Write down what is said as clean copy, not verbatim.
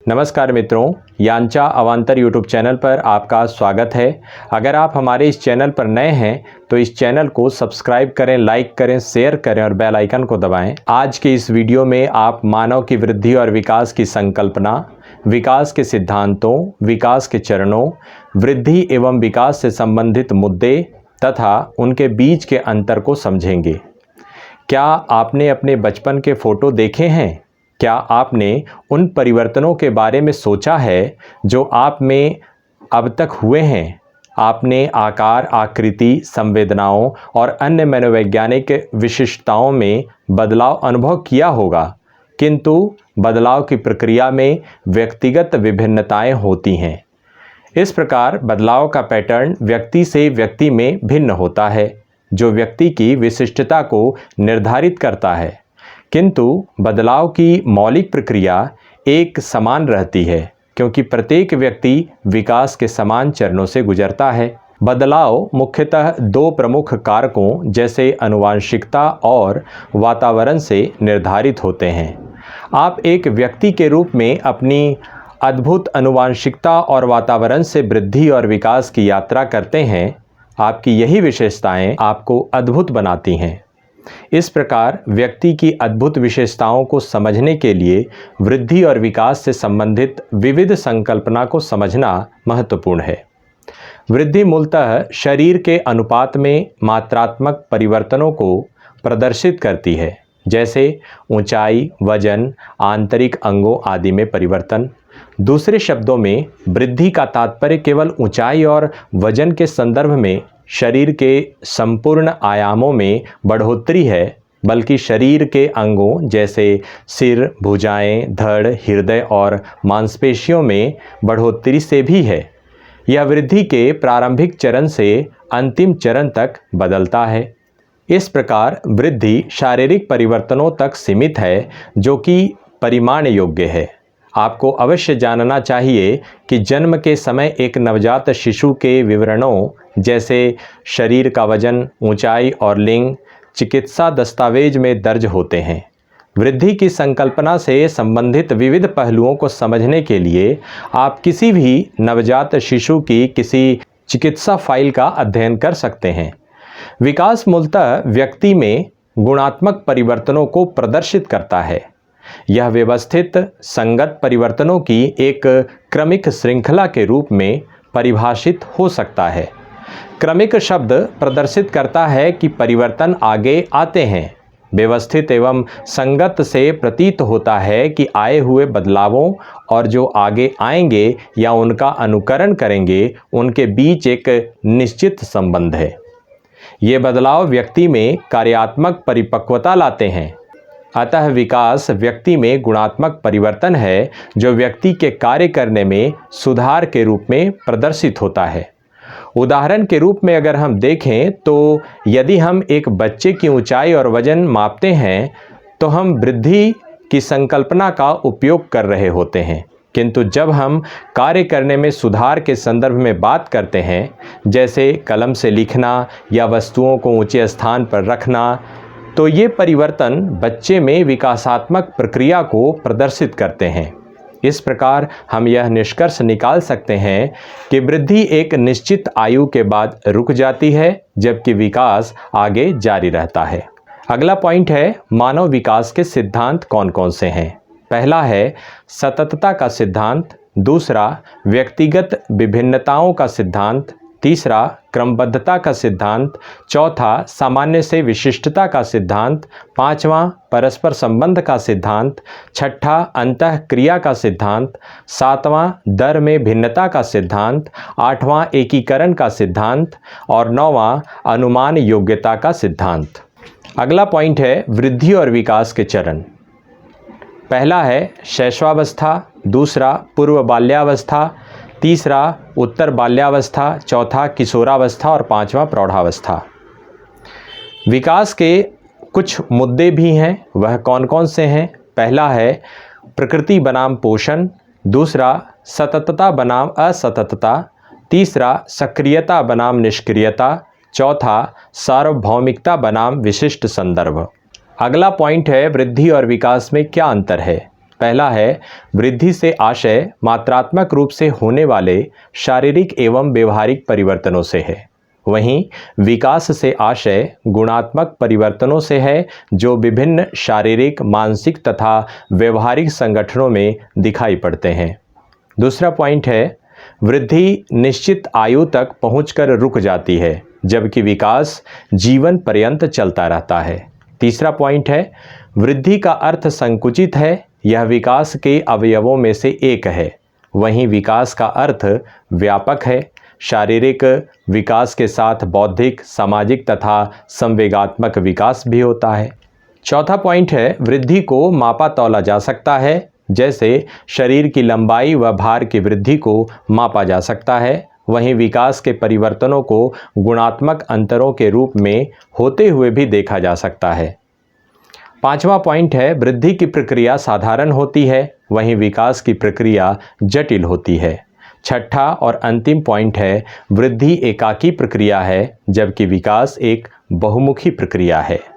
नमस्कार मित्रों, यांचा अवांतर यूट्यूब चैनल पर आपका स्वागत है। अगर आप हमारे इस चैनल पर नए हैं तो इस चैनल को सब्सक्राइब करें, लाइक करें, शेयर करें और बेल आइकन को दबाएं। आज के इस वीडियो में आप मानव की वृद्धि और विकास की संकल्पना, विकास के सिद्धांतों, विकास के चरणों, वृद्धि एवं विकास से संबंधित मुद्दे तथा उनके बीच के अंतर को समझेंगे। क्या आपने अपने बचपन के फोटो देखे हैं? क्या आपने उन परिवर्तनों के बारे में सोचा है जो आप में अब तक हुए हैं? आपने आकार, आकृति, संवेदनाओं और अन्य मनोवैज्ञानिक विशिष्टताओं में बदलाव अनुभव किया होगा, किंतु बदलाव की प्रक्रिया में व्यक्तिगत विभिन्नताएं होती हैं। इस प्रकार बदलाव का पैटर्न व्यक्ति से व्यक्ति में भिन्न होता है, जो व्यक्ति की विशिष्टता को निर्धारित करता है। किंतु बदलाव की मौलिक प्रक्रिया एक समान रहती है, क्योंकि प्रत्येक व्यक्ति विकास के समान चरणों से गुजरता है। बदलाव मुख्यतः दो प्रमुख कारकों जैसे आनुवंशिकता और वातावरण से निर्धारित होते हैं। आप एक व्यक्ति के रूप में अपनी अद्भुत आनुवंशिकता और वातावरण से वृद्धि और विकास की यात्रा करते हैं। आपकी यही विशेषताएं आपको अद्भुत बनाती हैं। इस प्रकार व्यक्ति की अद्भुत विशेषताओं को समझने के लिए वृद्धि और विकास से संबंधित विविध संकल्पना को समझना महत्वपूर्ण है। वृद्धि मूलतः शरीर के अनुपात में मात्रात्मक परिवर्तनों को प्रदर्शित करती है, जैसे ऊंचाई, वजन, आंतरिक अंगों आदि में परिवर्तन। दूसरे शब्दों में वृद्धि का तात्पर्य केवल ऊंचाई और वजन के संदर्भ में शरीर के संपूर्ण आयामों में बढ़ोतरी है, बल्कि शरीर के अंगों जैसे सिर, भुजाएं, धड़, हृदय और मांसपेशियों में बढ़ोतरी से भी है। यह वृद्धि के प्रारंभिक चरण से अंतिम चरण तक बदलता है। इस प्रकार वृद्धि शारीरिक परिवर्तनों तक सीमित है, जो कि परिमाण योग्य है। आपको अवश्य जानना चाहिए कि जन्म के समय एक नवजात शिशु के विवरणों जैसे शरीर का वजन, ऊंचाई और लिंग चिकित्सा दस्तावेज में दर्ज होते हैं। वृद्धि की संकल्पना से संबंधित विविध पहलुओं को समझने के लिए आप किसी भी नवजात शिशु की किसी चिकित्सा फाइल का अध्ययन कर सकते हैं। विकास मूलतः व्यक्ति में गुणात्मक परिवर्तनों को प्रदर्शित करता है। यह व्यवस्थित संगत परिवर्तनों की एक क्रमिक श्रृंखला के रूप में परिभाषित हो सकता है। क्रमिक शब्द प्रदर्शित करता है कि परिवर्तन आगे आते हैं। व्यवस्थित एवं संगत से प्रतीत होता है कि आए हुए बदलावों और जो आगे आएंगे या उनका अनुकरण करेंगे, उनके बीच एक निश्चित संबंध है। ये बदलाव व्यक्ति में कार्यात्मक परिपक्वता लाते हैं। अतः विकास व्यक्ति में गुणात्मक परिवर्तन है, जो व्यक्ति के कार्य करने में सुधार के रूप में प्रदर्शित होता है। उदाहरण के रूप में अगर हम देखें तो यदि हम एक बच्चे की ऊंचाई और वजन मापते हैं तो हम वृद्धि की संकल्पना का उपयोग कर रहे होते हैं, किंतु जब हम कार्य करने में सुधार के संदर्भ में बात करते हैं, जैसे कलम से लिखना या वस्तुओं को ऊंचे स्थान पर रखना, तो ये परिवर्तन बच्चे में विकासात्मक प्रक्रिया को प्रदर्शित करते हैं। इस प्रकार हम यह निष्कर्ष निकाल सकते हैं कि वृद्धि एक निश्चित आयु के बाद रुक जाती है, जबकि विकास आगे जारी रहता है। अगला पॉइंट है मानव विकास के सिद्धांत कौन कौन से हैं। पहला है सततता का सिद्धांत, दूसरा व्यक्तिगत विभिन्नताओं का सिद्धांत, तीसरा क्रमबद्धता का सिद्धांत, चौथा सामान्य से विशिष्टता का सिद्धांत, पांचवां परस्पर संबंध का सिद्धांत, छठा अंतः क्रिया का सिद्धांत, सातवां दर में भिन्नता का सिद्धांत, आठवां एकीकरण का सिद्धांत और नौवां अनुमान योग्यता का सिद्धांत। अगला पॉइंट है वृद्धि और विकास के चरण। पहला है शैशवावस्था, दूसरा पूर्व बाल्यावस्था, तीसरा उत्तर बाल्यावस्था, चौथा किशोरावस्था और पांचवा प्रौढ़ावस्था। विकास के कुछ मुद्दे भी हैं, वह कौन कौन से हैं? पहला है प्रकृति बनाम पोषण, दूसरा सततता बनाम असततता, तीसरा सक्रियता बनाम निष्क्रियता, चौथा सार्वभौमिकता बनाम विशिष्ट संदर्भ। अगला पॉइंट है वृद्धि और विकास में क्या अंतर है। पहला है, वृद्धि से आशय मात्रात्मक रूप से होने वाले शारीरिक एवं व्यवहारिक परिवर्तनों से है। वहीं विकास से आशय गुणात्मक परिवर्तनों से है, जो विभिन्न शारीरिक, मानसिक तथा व्यवहारिक संगठनों में दिखाई पड़ते हैं। दूसरा पॉइंट है, वृद्धि निश्चित आयु तक पहुंचकर रुक जाती है, जबकि विकास जीवन पर्यंत चलता रहता है। तीसरा पॉइंट है, वृद्धि का अर्थ संकुचित है, यह विकास के अवयवों में से एक है। वहीं विकास का अर्थ व्यापक है, शारीरिक विकास के साथ बौद्धिक, सामाजिक तथा संवेगात्मक विकास भी होता है। चौथा पॉइंट है, वृद्धि को मापा तौला जा सकता है, जैसे शरीर की लंबाई व भार की वृद्धि को मापा जा सकता है। वहीं विकास के परिवर्तनों को गुणात्मक अंतरों के रूप में होते हुए भी देखा जा सकता है। पांचवा पॉइंट है, वृद्धि की प्रक्रिया साधारण होती है, वहीं विकास की प्रक्रिया जटिल होती है। छठा और अंतिम पॉइंट है, वृद्धि एकाकी प्रक्रिया है, जबकि विकास एक बहुमुखी प्रक्रिया है।